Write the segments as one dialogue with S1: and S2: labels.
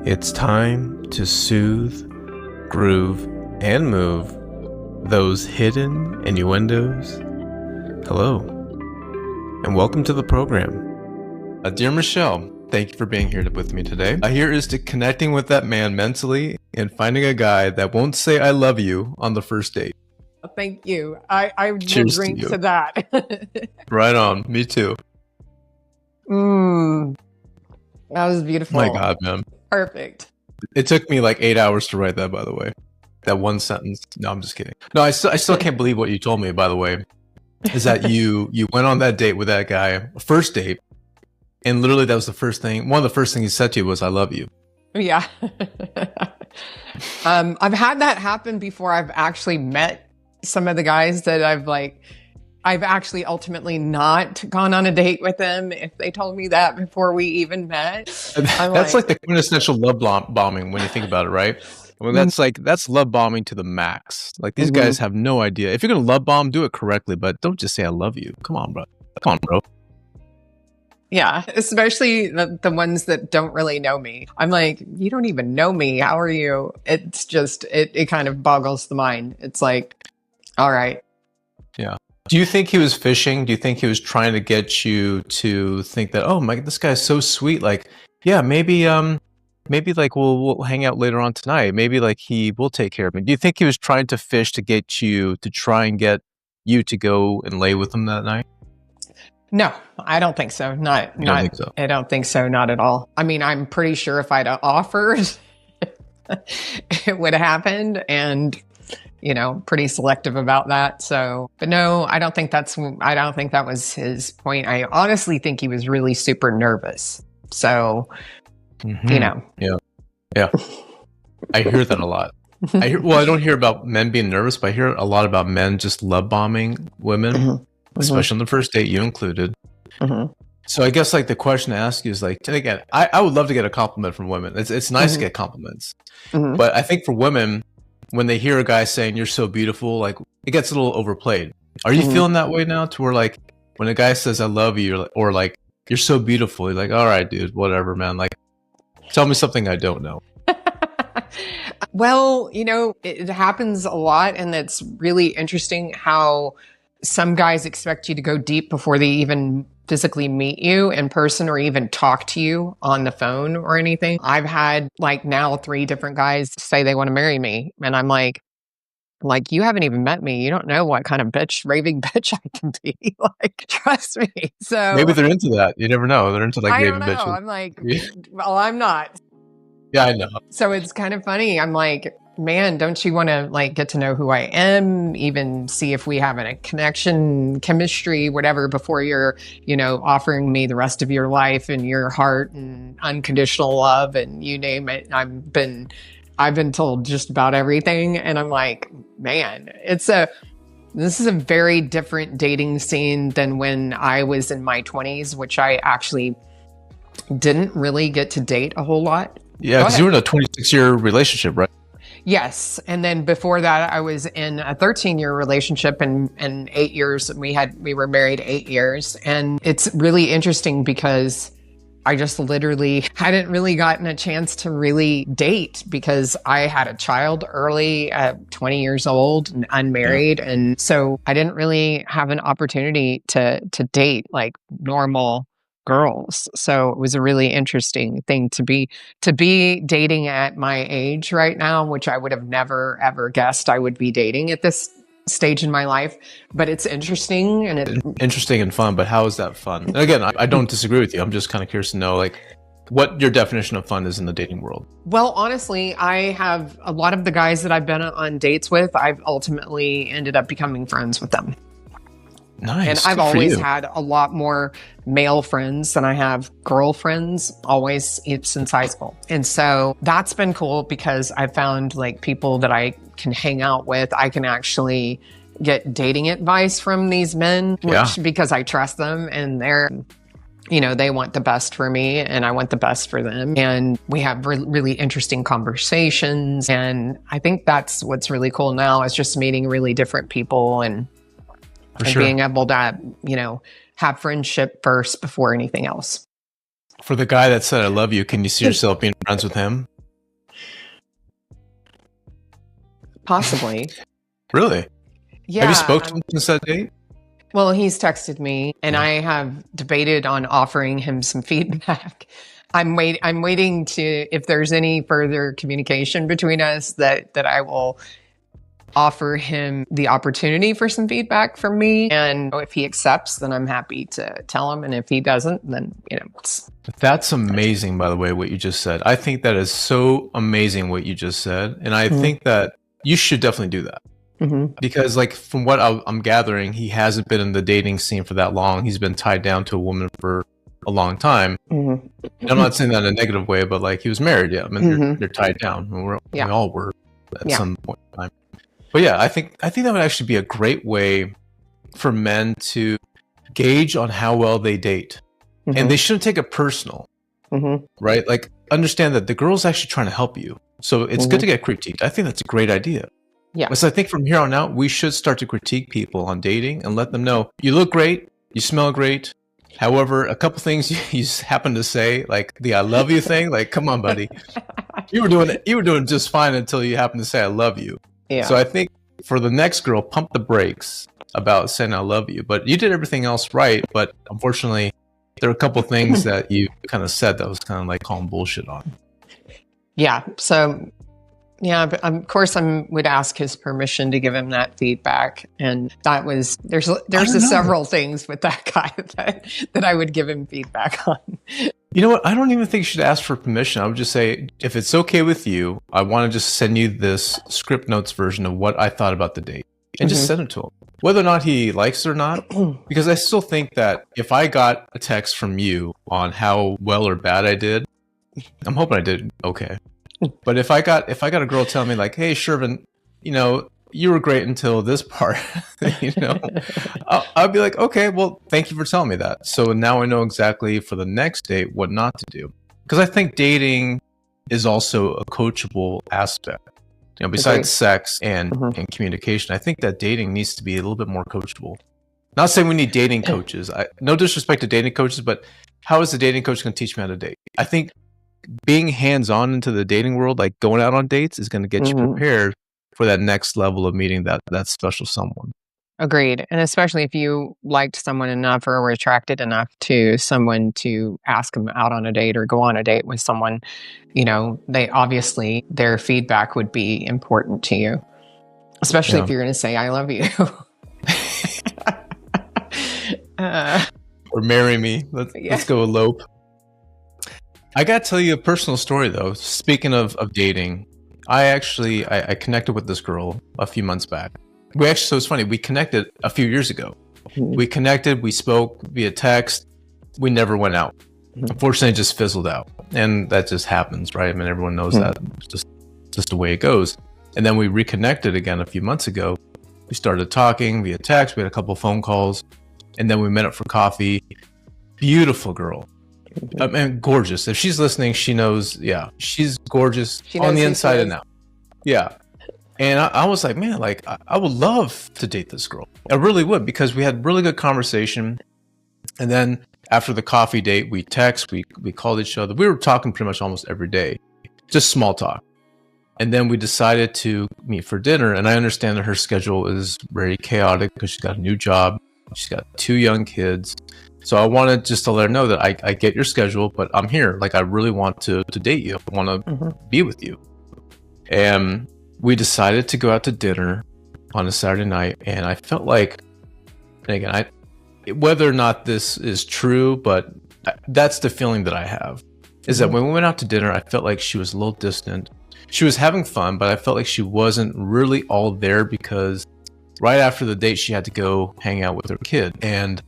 S1: It's time to soothe, groove, and move those hidden innuendos. Hello, and welcome to the program. Dear Michelle, thank you for being here with me today. Here is to connecting with that man mentally and finding a guy that won't say I love you on the first date.
S2: Thank you. I will
S1: Cheers
S2: drink
S1: to
S2: to that.
S1: Right on. Me too.
S2: That was beautiful.
S1: My God, man.
S2: Perfect.
S1: It took me like 8 hours to write that, by the way. That one sentence. No, I'm just kidding. No, I still can't believe what you told me, by the way, is that you went on that date with that guy, first date, and literally that was the first thing. One of the first things he said to you was, I love you.
S2: Yeah. I've had that happen before. I've actually met some of the guys that I've actually ultimately not gone on a date with them if they told me that before we even met.
S1: That's like the quintessential love bombing when you think about it, right? Well, that's love bombing to the max. Like these guys have no idea. If you're gonna love bomb, do it correctly, but don't just say I love you. Come on, bro.
S2: Yeah, especially the ones that don't really know me. I'm like, you don't even know me. How are you? It's just, it kind of boggles the mind. It's like, all right.
S1: Yeah. Do you think he was fishing? Do you think he was trying to get you to think that, oh my, this guy's so sweet. Like, yeah, maybe like we'll hang out later on tonight. Maybe like he will take care of me. Do you think he was trying to fish to get you to try and get you to go and lay with him that night?
S2: No, I don't think so. Not.
S1: Think so?
S2: I don't think so. Not at all. I mean, I'm pretty sure if I'd offered, it would have happened, and pretty selective about that. So, but no, I don't think that was his point. I honestly think he was really super nervous. So,
S1: Yeah. I hear that a lot. I don't hear about men being nervous, but I hear a lot about men just love bombing women. Especially on the first date, you included. So I guess like the question to ask you is like, and again, I would love to get a compliment from women. It's nice to get compliments, but I think for women, when they hear a guy saying you're so beautiful, like it gets a little overplayed. Are you feeling that way now? To where like when a guy says I love you or like you're so beautiful, you're like, all right, dude, whatever, man. Like, tell me something I don't know.
S2: Well, it happens a lot, and it's really interesting how some guys expect you to go deep before they even physically meet you in person or even talk to you on the phone or anything. I've had like now 3 different guys say they want to marry me. And I'm like, you haven't even met me. You don't know what kind of raving bitch I can be. Like, trust me. So
S1: maybe they're into that. You never know. They're into like raving bitches.
S2: I'm like, well, I'm not.
S1: Yeah, I know.
S2: So it's kind of funny. I'm like, man, don't you want to like get to know who I am, even see if we have a connection, chemistry, whatever, before you're, offering me the rest of your life and your heart and unconditional love and you name it. I've been told just about everything. And I'm like, man, this is a very different dating scene than when I was in my 20s, which I actually didn't really get to date a whole lot.
S1: Yeah, because you were in a 26-year relationship, right?
S2: Yes. And then before that, I was in a 13-year relationship and 8 years. We were married 8 years. And it's really interesting because I just literally hadn't really gotten a chance to really date because I had a child early at 20 years old and unmarried. Yeah. And so I didn't really have an opportunity to date like normal girls. So it was a really interesting thing to be dating at my age right now, which I would have never ever guessed I would be dating at this stage in my life. But it's interesting
S1: interesting and fun. But how is that fun? And again, I don't disagree with you. I'm just kind of curious to know like what your definition of fun is in the dating world.
S2: Well, honestly, I have a lot of the guys that I've been on dates with, I've ultimately ended up becoming friends with them.
S1: Nice.
S2: And I've always had a lot more male friends than I have girlfriends, always since high school. And so that's been cool because I found like people that I can hang out with. I can actually get dating advice from these men, because I trust them and they're, they want the best for me and I want the best for them. And we have really interesting conversations. And I think that's what's really cool now is just meeting really different people and being able to, have friendship first before anything else.
S1: For the guy that said, I love you, can you see yourself being friends with him?
S2: Possibly.
S1: Really?
S2: Yeah.
S1: Have you spoken since that date?
S2: Well, he's texted me, and I have debated on offering him some feedback. I'm waiting to, if there's any further communication between us, that I will offer him the opportunity for some feedback from me. And if he accepts, then I'm happy to tell him. And if he doesn't, then,
S1: That's amazing, by the way, what you just said. I think that is so amazing what you just said. And I think that you should definitely do that. Because like from what I'm gathering, he hasn't been in the dating scene for that long. He's been tied down to a woman for a long time. And I'm not saying that in a negative way, but like he was married. Yeah, I mean, they're tied down. We all were at some point in time. But yeah, I think that would actually be a great way for men to gauge on how well they date. And they shouldn't take it personal, right? Like understand that the girl's actually trying to help you. So it's good to get critiqued. I think that's a great idea.
S2: Yeah.
S1: So I think from here on out, we should start to critique people on dating and let them know, you look great, you smell great. However, a couple things you happen to say, like the "I love you" thing, like, come on, buddy, you were doing just fine until you happened to say "I love you." Yeah. So I think for the next girl, pump the brakes about saying "I love you," but you did everything else right. But unfortunately, there are a couple things that you kind of said that was kind of like calling bullshit on.
S2: Yeah. So. Yeah, but of course I would ask his permission to give him that feedback. And that was, there's several things with that guy that I would give him feedback on.
S1: You know what? I don't even think you should ask for permission. I would just say, if it's okay with you, I want to just send you this script notes version of what I thought about the date and just send it to him. Whether or not he likes it or not, because I still think that if I got a text from you on how well or bad I did, I'm hoping I did okay. But if I got a girl telling me like, "Hey, Shervin, you were great until this part," I'll be like, "Okay, well, thank you for telling me that." So now I know exactly for the next date what not to do. Because I think dating is also a coachable aspect. Besides sex and communication, I think that dating needs to be a little bit more coachable. Not saying we need dating coaches. No disrespect to dating coaches, but how is the dating coach going to teach me how to date? I think being hands-on into the dating world, like going out on dates, is going to get you prepared for that next level of meeting that special someone.
S2: Agreed. And especially if you liked someone enough or were attracted enough to someone to ask them out on a date or go on a date with someone, they obviously, their feedback would be important to you, especially if you're going to say, "I love you."
S1: Or marry me. Let's go elope. I got to tell you a personal story, though. Speaking of dating, I connected with this girl a few months back. So it's funny. We connected a few years ago. We connected. We spoke via text. We never went out. Unfortunately, it just fizzled out. And that just happens, right? I mean, everyone knows that. It's just the way it goes. And then we reconnected again a few months ago. We started talking via text. We had a couple phone calls. And then we met up for coffee. Beautiful girl. And gorgeous. If she's listening, she knows. Yeah, she's gorgeous on the inside and out. Yeah, and I was like, man, like I would love to date this girl. I really would, because we had really good conversation. And then after the coffee date, we text, we called each other. We were talking pretty much almost every day, just small talk. And then we decided to meet for dinner. And I understand that her schedule is very chaotic because she's got a new job. She's got 2 young kids. So I wanted just to let her know that I get your schedule, but I'm here. Like, I really want to date you. I want to be with you. And we decided to go out to dinner on a Saturday night. And I felt like, and again, whether or not this is true, but that's the feeling that I have, is that when we went out to dinner, I felt like she was a little distant. She was having fun, but I felt like she wasn't really all there, because right after the date, she had to go hang out with her kid. And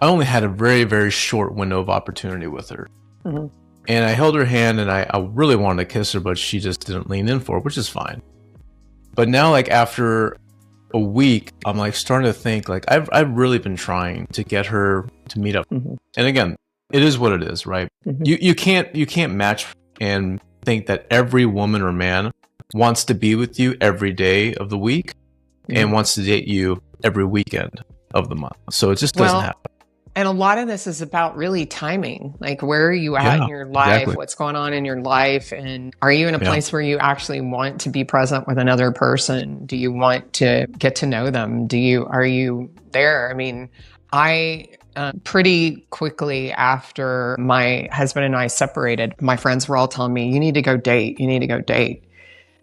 S1: I only had a very, very short window of opportunity with her. And I held her hand, and I really wanted to kiss her, but she just didn't lean in for it, which is fine. But now, like, after a week, I'm like starting to think, like, I've really been trying to get her to meet up. And again, it is what it is, right? You can't match and think that every woman or man wants to be with you every day of the week and wants to date you every weekend of the month. So it just doesn't happen.
S2: And a lot of this is about really timing. Like, where are you at
S1: Yeah,
S2: in your life?
S1: exactly.
S2: What's going on in your life? And are you in a place where you actually want to be present with another person? Do you want to get to know them? Are you there? I mean, I pretty quickly after my husband and I separated, my friends were all telling me, you need to go date. You need to go date.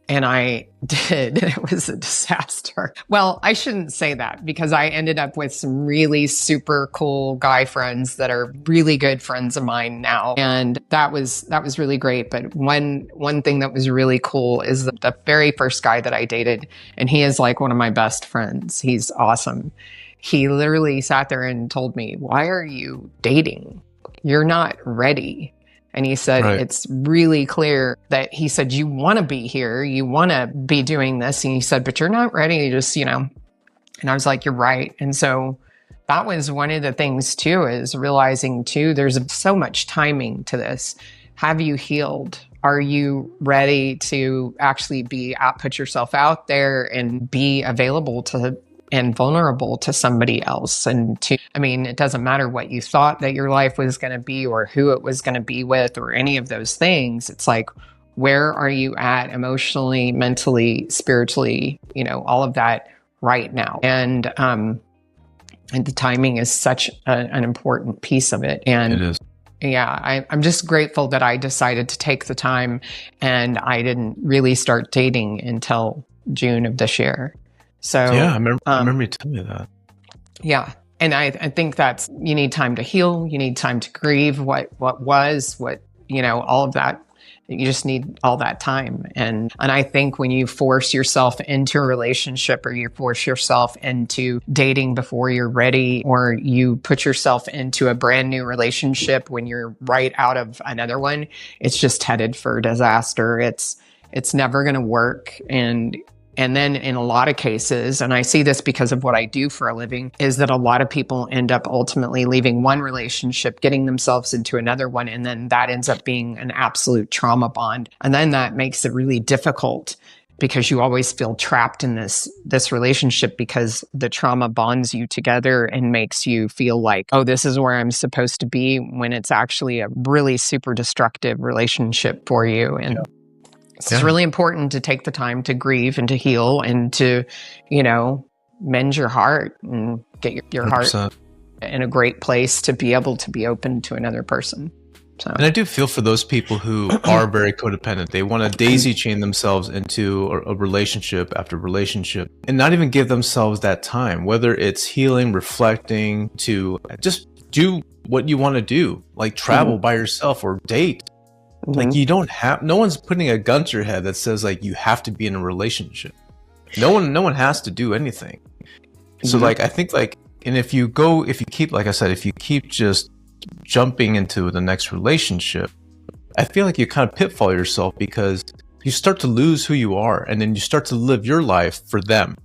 S2: And I did. It was a disaster. Well, I shouldn't say that, because I ended up with some really super cool guy friends that are really good friends of mine now. And that was really great. But one thing that was really cool is the very first guy that I dated, and he is like one of my best friends. He's awesome. He literally sat there and told me, "Why are you dating? You're not ready." And he said, It's really clear that he said, you want to be here. You want to be doing this. And he said, but you're not ready. You just, and I was like, you're right. And so that was one of the things too, is realizing too, there's so much timing to this. Have you healed? Are you ready to actually put yourself out there and be available and vulnerable to somebody else? It doesn't matter what you thought that your life was going to be or who it was going to be with or any of those things. It's like, where are you at emotionally, mentally, spiritually, all of that right now? And the timing is such an important piece of it. And
S1: it is.
S2: Yeah, I'm just grateful that I decided to take the time, and I didn't really start dating until June of this year. So
S1: yeah, I remember you telling me that.
S2: Yeah. And I think you need time to heal. You need time to grieve all of that. You just need all that time. And I think when you force yourself into a relationship, or you force yourself into dating before you're ready, or you put yourself into a brand new relationship when you're right out of another one, it's just headed for disaster. It's never going to work. And then in a lot of cases, and I see this because of what I do for a living, is that a lot of people end up ultimately leaving one relationship, getting themselves into another one, and then that ends up being an absolute trauma bond. And then that makes it really difficult, because you always feel trapped in this relationship, because the trauma bonds you together and makes you feel like, oh, this is where I'm supposed to be, when it's actually a really super destructive relationship for you. And it's really important to take the time to grieve and to heal and to, mend your heart and get your 100%. Heart in a great place to be able to be open to another person. So.
S1: And I do feel for those people who are very codependent. They want to daisy chain themselves into a relationship after relationship and not even give themselves that time, whether it's healing, reflecting, to just do what you want to do, like travel by yourself or date. Like, no one's putting a gun to your head that says like you have to be in a relationship. No one has to do anything. So like, I think like, and if you keep just jumping into the next relationship, I feel like you kind of pitfall yourself, because you start to lose who you are, and then you start to live your life for them.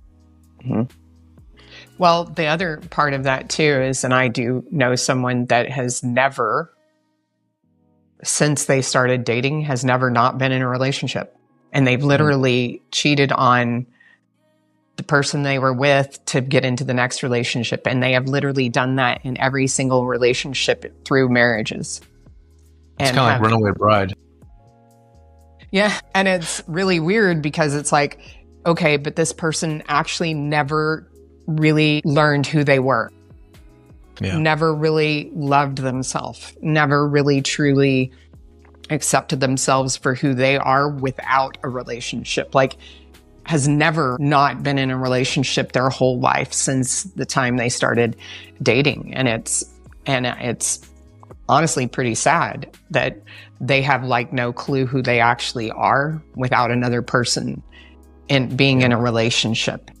S2: Well, the other part of that too is, and I do know someone that has never, since they started dating, has never not been in a relationship. And they've literally cheated on the person they were with to get into the next relationship. And they have literally done that in every single relationship through marriages.
S1: It's kind of like Runaway Bride.
S2: Yeah. And it's really weird, because it's like, okay, but this person actually never really learned who they were. Yeah. Never really loved themselves, never really truly accepted themselves for who they are without a relationship. Like, has never not been in a relationship their whole life since the time they started dating. And it's honestly pretty sad that they have like no clue who they actually are without another person and being in a relationship.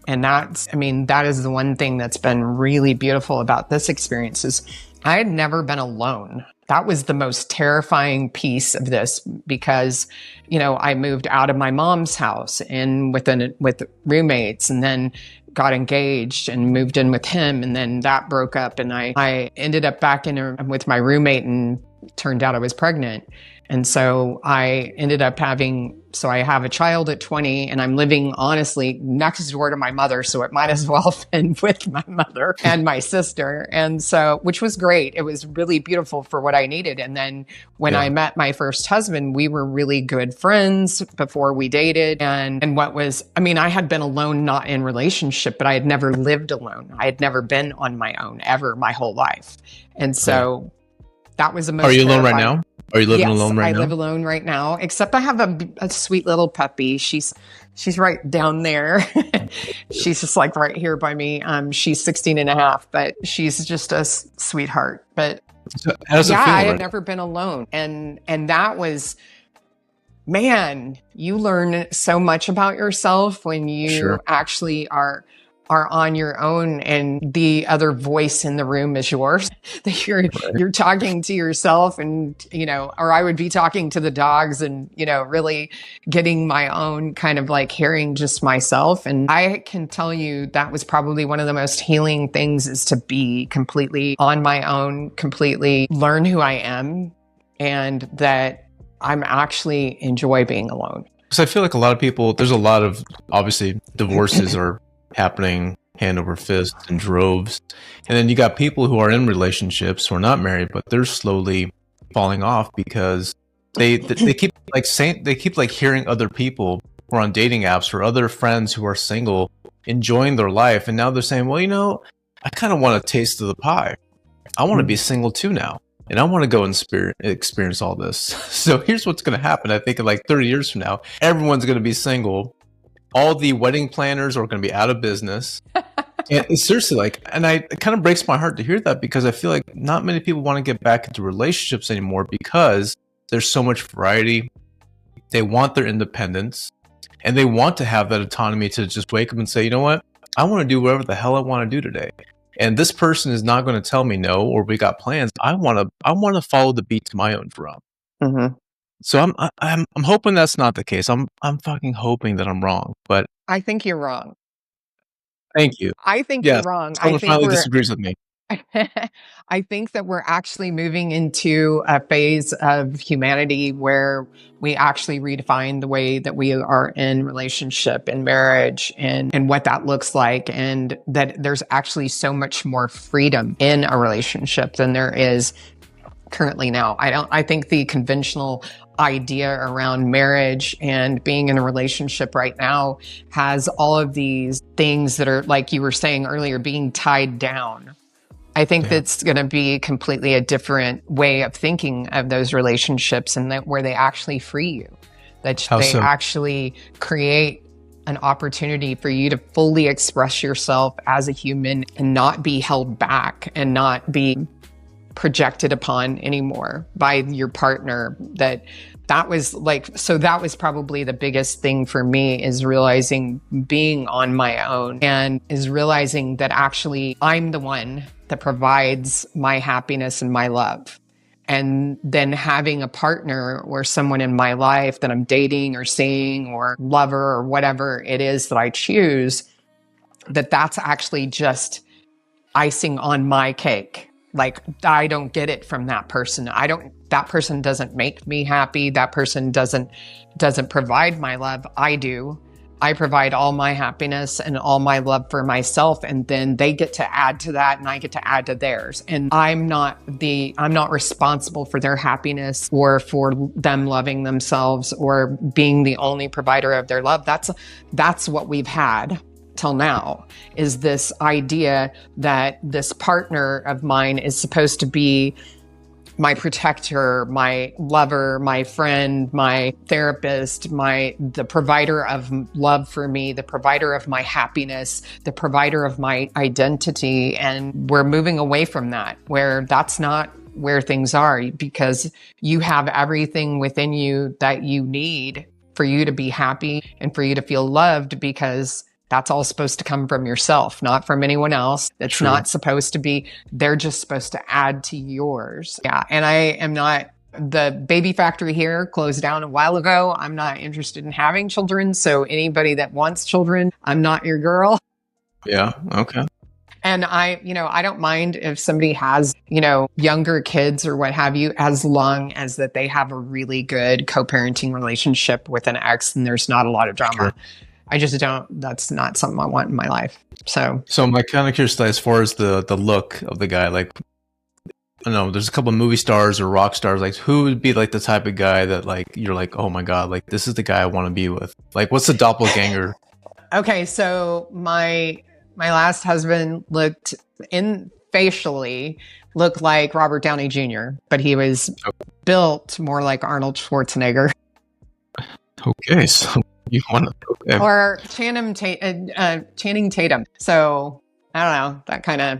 S2: And that is the one thing that's been really beautiful about this experience, is I had never been alone. That was the most terrifying piece of this, because, I moved out of my mom's house and with roommates, and then got engaged and moved in with him. And then that broke up, and I ended up back with my roommate, and turned out I was pregnant. And so I ended up I have a child at 20 and I'm living honestly next door to my mother. So it might as well have been with my mother and my sister. And so, which was great. It was really beautiful for what I needed. And then when I met my first husband, we were really good friends before we dated. And I had been alone, not in relationship, but I had never lived alone. I had never been on my own ever my whole life. And so that was the most.
S1: Are you alone right now? Are you living alone right now?
S2: I live alone right now, except I have a sweet little puppy. She's right down there. She's just like right here by me. She's 16 and a half, but she's just a sweetheart. But I had never been alone. And that was, man, you learn so much about yourself when you actually are on your own and the other voice in the room is yours. That you're talking to yourself and, or I would be talking to the dogs and, really getting my own kind of like hearing just myself. And I can tell you that was probably one of the most healing things, is to be completely on my own, completely learn who I am, and that I'm actually enjoy being alone.
S1: So I feel like a lot of people, there's a lot of, obviously, divorces are happening hand over fist in droves. And then you got people who are in relationships who are not married, but they're slowly falling off because they keep like hearing other people who are on dating apps or other friends who are single enjoying their life. And now they're saying, well, I kind of want a taste of the pie. I want to be single too now. And I want to go and experience all this. So here's what's going to happen. I think in like 30 years from now, everyone's going to be single. All the wedding planners are going to be out of business. And it's seriously it kind of breaks my heart to hear that, because I feel like not many people want to get back into relationships anymore because there's so much variety. They want their independence and they want to have that autonomy to just wake up and say, you know what? I want to do whatever the hell I want to do today. And this person is not going to tell me no, or we got plans. I want to follow the beat to my own drum. Mm-hmm. So I'm hoping that's not the case. I'm fucking hoping that I'm wrong, but
S2: I think you're wrong.
S1: Thank you.
S2: I think you're wrong.
S1: Someone finally disagrees with me.
S2: I think that we're actually moving into a phase of humanity where we actually redefine the way that we are in relationship and marriage and what that looks like. And that there's actually so much more freedom in a relationship than there is currently now. I think the conventional idea around marriage and being in a relationship right now has all of these things that are, like you were saying earlier, being tied down. I think that's going to be completely a different way of thinking of those relationships, and that where they actually free you, that they actually create an opportunity for you to fully express yourself as a human and not be held back and not be projected upon anymore by your partner. That was probably the biggest thing for me, is realizing being on my own, and is realizing that actually I'm the one that provides my happiness and my love. And then having a partner or someone in my life that I'm dating or seeing or lover or whatever it is that I choose, that's actually just icing on my cake. Like, I don't get it from that person. That person doesn't make me happy. That person doesn't provide my love. I do. I provide all my happiness and all my love for myself. And then they get to add to that, and I get to add to theirs. And I'm not responsible for their happiness or for them loving themselves or being the only provider of their love. That's what we've had till now, is this idea that this partner of mine is supposed to be my protector, my lover, my friend, my therapist, the provider of love for me, the provider of my happiness, the provider of my identity. And we're moving away from that, where that's not where things are, because you have everything within you that you need for you to be happy and for you to feel loved, because that's all supposed to come from yourself, not from anyone else. That's not supposed to be, they're just supposed to add to yours. Yeah. And I am not, the baby factory here closed down a while ago. I'm not interested in having children. So anybody that wants children, I'm not your girl.
S1: Yeah. Okay.
S2: And I don't mind if somebody has, younger kids or what have you, as long as that they have a really good co-parenting relationship with an ex and there's not a lot of drama.
S1: Sure.
S2: I just don't, that's not something I want in my life. So
S1: I'm kind of curious, as far as the look of the guy, like, I don't know, there's a couple of movie stars or rock stars, like who would be like the type of guy that like, you're like, oh my God, like this is the guy I want to be with. Like, what's the doppelganger?
S2: Okay. So my last husband facially looked like Robert Downey Jr., but he was built more like Arnold Schwarzenegger.
S1: Okay. So you want to, okay.
S2: Or Channing Tatum. So I don't know, that kind of.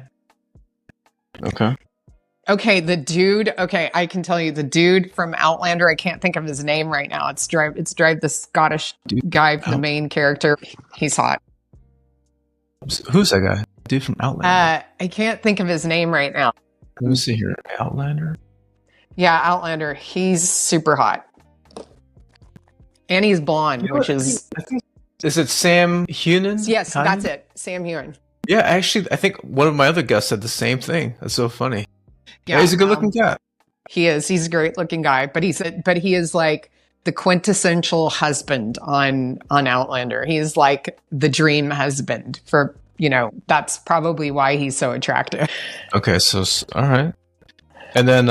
S2: Okay, the dude. Okay, I can tell you the dude from Outlander. I can't think of his name right now. It's Drive, the Scottish guy, the main character. He's hot.
S1: Who's that guy? Dude from Outlander.
S2: I can't think of his name right now.
S1: Let me see here. Outlander.
S2: Yeah, Outlander. He's super hot, and he's blonde, which is.
S1: Is it Sam Heughan?
S2: Yes, that's it. Sam Heughan.
S1: Yeah, actually, I think one of my other guests said the same thing. That's so funny. Yeah, he's a good-looking guy.
S2: He is. He's a great-looking guy, but he is like the quintessential husband on Outlander. He's like the dream husband for, that's probably why he's so attractive.
S1: Okay, so all right. And then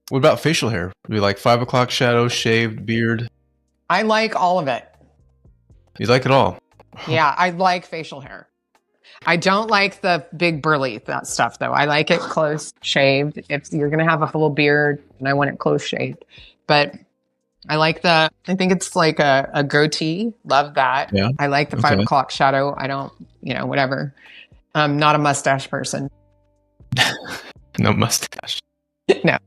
S1: what about facial hair? Would be like 5 o'clock shadow, shaved, beard?
S2: I like all of it.
S1: You like it all?
S2: Yeah, I like facial hair. I don't like the big burly stuff, though. I like it close shaved. If you're going to have a full beard, and I want it close shaved. But I like I think it's like a goatee. Love that. Yeah. I like the 5 o'clock shadow. I don't, whatever. I'm not a mustache person.
S1: No mustache.
S2: No.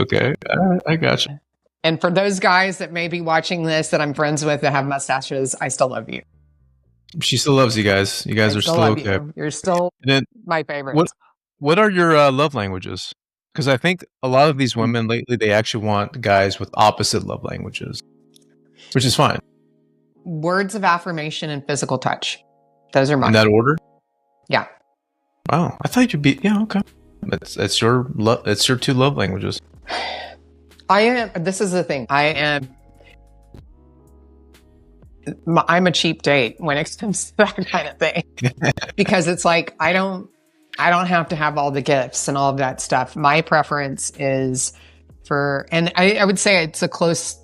S1: Okay. I got you.
S2: And for those guys that may be watching this that I'm friends with that have mustaches, I still love you.
S1: She still loves you guys. You guys are still okay.
S2: You're still my favorite.
S1: What are your love languages? Because I think a lot of these women lately, they actually want guys with opposite love languages, which is fine.
S2: Words of affirmation and physical touch. Those are mine.
S1: In that order?
S2: Yeah.
S1: Wow. I thought you'd be, okay. It's your two love languages.
S2: This is the thing. I'm a cheap date when it comes to that kind of thing, because it's like, I don't have to have all the gifts and all of that stuff. My preference is and I would say it's a close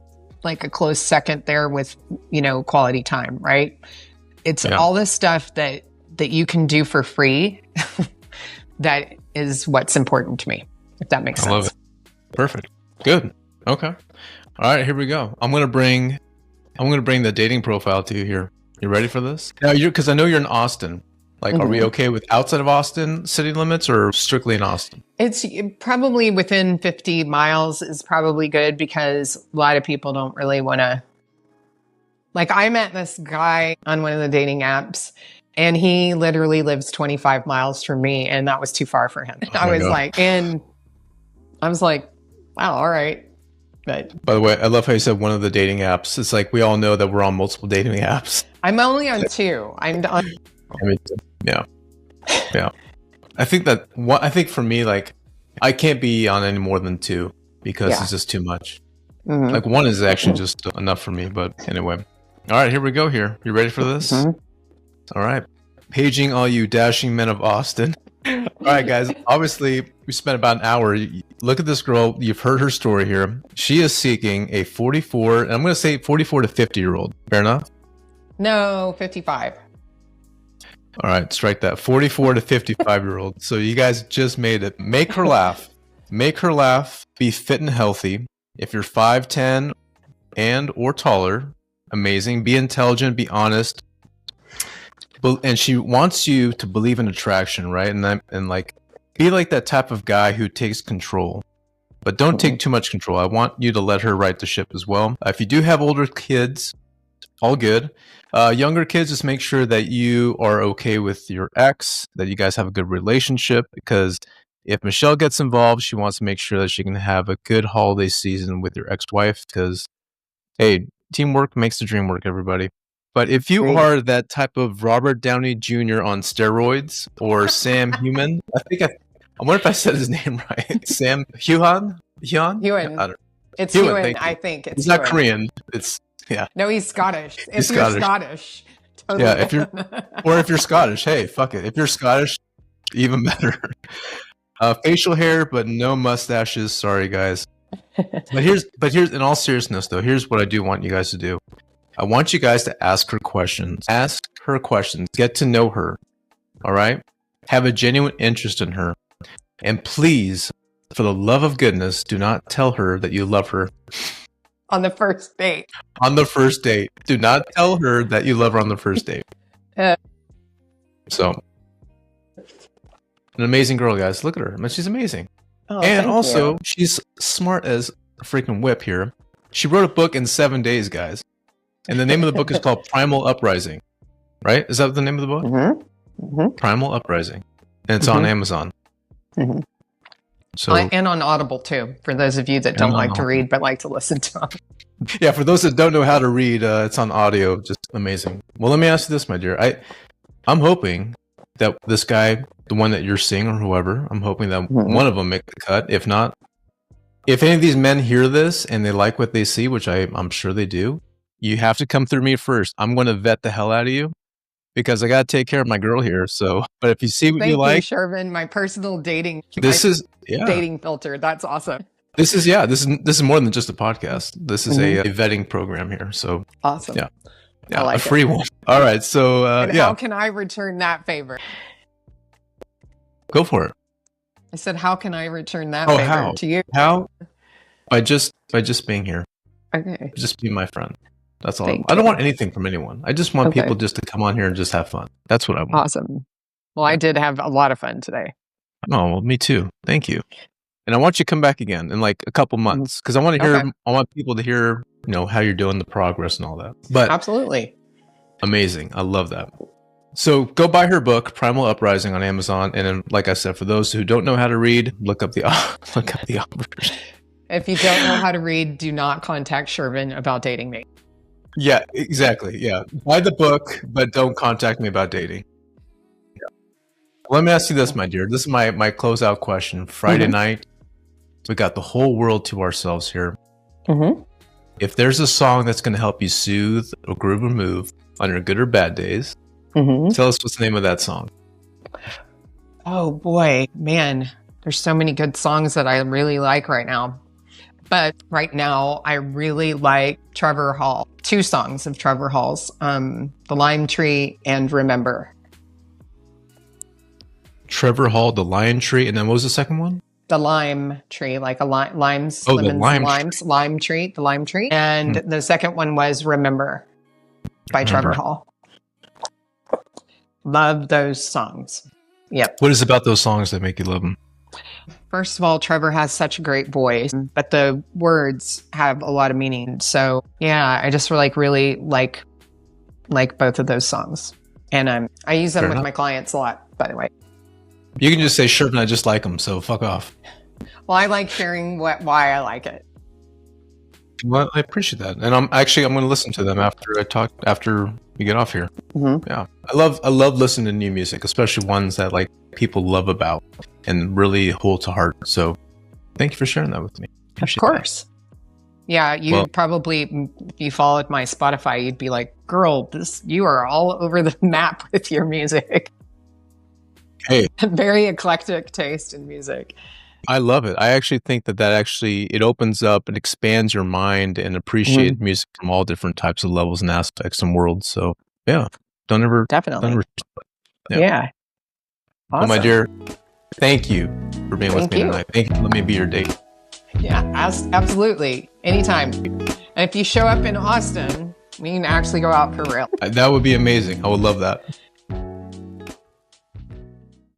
S2: second there with, quality time, right? It's all this stuff that you can do for free. That is what's important to me, if that makes sense. I love it.
S1: Perfect. Good. Okay. All right, here we go. I'm going to bring the dating profile to you here. You ready for this? Now, because I know you're in Austin. Like, are we okay with outside of Austin city limits or strictly in Austin?
S2: It's probably within 50 miles is probably good, because a lot of people don't really want to. Like, I met this guy on one of the dating apps, and he literally lives 25 miles from me, and that was too far for him. I was like, wow, all right. But
S1: by the way, I love how you said one of the dating apps. It's like we all know that we're on multiple dating apps.
S2: I'm only on two. I'm on.
S1: Yeah. I think for me, like, I can't be on any more than two because it's just too much. Mm-hmm. Like, one is actually just enough for me. But anyway, all right, here we go. Here, you ready for this? Mm-hmm. All right, paging all you dashing men of Austin. All right, guys. Obviously, we spent about an hour. Look at this girl. You've heard her story here. She is seeking a 44, and I'm going to say 44 to 50-year-old. Fair enough?
S2: No, 55.
S1: All right, strike that. 44 to 55-year-old. So you guys just made it. Make her laugh. Make her laugh. Be fit and healthy. If you're 5'10" and or taller, amazing. Be intelligent. Be honest. And she wants you to believe in attraction, right? And like, be like that type of guy who takes control, but don't take too much control. I want you to let her right the ship as well. If you do have older kids, all good. Younger kids, just make sure that you are okay with your ex, that you guys have a good relationship, because if Michelle gets involved, she wants to make sure that she can have a good holiday season with your ex-wife, because, hey, teamwork makes the dream work, everybody. But if you are that type of Robert Downey Jr. on steroids or Sam Heughan, I wonder if I said his name right. Sam Heughan?
S2: Heughan. It's Heughan, I think.
S1: He's not Korean. It's, yeah.
S2: No, he's Scottish. If you're Scottish. Totally.
S1: Yeah, if you're Scottish, hey, fuck it. If you're Scottish, even better. Facial hair, but no mustaches. Sorry, guys. But here's in all seriousness though, here's what I do want you guys to do. I want you guys to ask her questions. Ask her questions. Get to know her. All right? Have a genuine interest in her. And please, for the love of goodness, do not tell her that you love her.
S2: On the first date.
S1: On the first date. Do not tell her that you love her on the first date. So, an amazing girl, guys. Look at her. I mean, she's amazing.
S2: Oh,
S1: and also, she's smart as a freaking whip here. She wrote a book in 7 days, guys. And the name of the book is called Primal Uprising. Right? Is that the name of the book?
S2: Mm-hmm. Mm-hmm.
S1: Primal Uprising. And it's on Amazon.
S2: Mm-hmm.
S1: So,
S2: and on Audible, too, for those of you that don't like to read but like to listen to them.
S1: Yeah, for those that don't know how to read, it's on audio. Just amazing. Well, let me ask you this, my dear. I'm hoping that this guy, the one that you're seeing or whoever, I'm hoping that one of them make the cut. If not, if any of these men hear this and they like what they see, which I'm sure they do, you have to come through me first. I'm going to vet the hell out of you because I got to take care of my girl here. So, but if you see what you like.
S2: Thank you, Shervin, my personal dating. Dating filter. That's awesome.
S1: This is more than just a podcast. This is a vetting program here. So
S2: awesome.
S1: Yeah, like a free one. All right. So
S2: how can I return that favor?
S1: Go for it.
S2: I said, how can I return that favor to you?
S1: How? By just being here.
S2: Okay.
S1: Just be my friend. That's all. I don't want anything from anyone. I just want people just to come on here and just have fun. That's what I want.
S2: Awesome. Well, I did have a lot of fun today.
S1: Oh, well, me too. Thank you. And I want you to come back again in like a couple months because I want to hear. I want people to hear, how you're doing, the progress and all that. But
S2: absolutely
S1: amazing. I love that. So go buy her book, Primal Uprising, on Amazon. And then, like I said, for those who don't know how to read, look up the authors.
S2: If you don't know how to read, do not contact Shervin about dating me.
S1: Yeah, exactly. Yeah, buy the book, but don't contact me about dating. Let me ask you this, my dear. This is my closeout question. Friday night, we got the whole world to ourselves here.
S2: Mm-hmm.
S1: If there's a song that's going to help you soothe or groove or move on your good or bad days, tell us what's the name of that song.
S2: Oh, boy. Man, there's so many good songs that I really like right now. But right now, I really like Trevor Hall. 2 songs of Trevor Hall's, The Lime Tree and Remember.
S1: Trevor Hall, The Lion Tree, and then what was the second one?
S2: The Lime Tree, like a limes,
S1: oh,
S2: lemons,
S1: the lime
S2: lime tree, the Lime Tree. And the second one was Remember by Trevor Hall. Love those songs. Yep.
S1: What is it about those songs that make you love them?
S2: First of all, Trevor has such a great voice, but the words have a lot of meaning. So yeah, I just really like both of those songs. And I use them with my clients a lot, by the way.
S1: You can just say, sure, and I just like them, so fuck off.
S2: Well, I like sharing why I like it.
S1: Well, I appreciate that. And I'm going to listen to them after we get off here. Mm-hmm. Yeah. I love listening to new music, especially ones that people love about and really hold to heart. So thank you for sharing that with me.
S2: Of course. That. Yeah, if you followed my Spotify, you'd be like, girl, you are all over the map with your music.
S1: Hey.
S2: Very eclectic taste in music.
S1: I love it. I actually think that it opens up and expands your mind and appreciate music from all different types of levels and aspects and worlds. So yeah,
S2: definitely. Yeah.
S1: Awesome. Well, my dear, thank you for being with me tonight. Thank you. Let me be your date.
S2: Yeah, absolutely. Anytime. And if you show up in Austin, we can actually go out for real.
S1: That would be amazing. I would love that.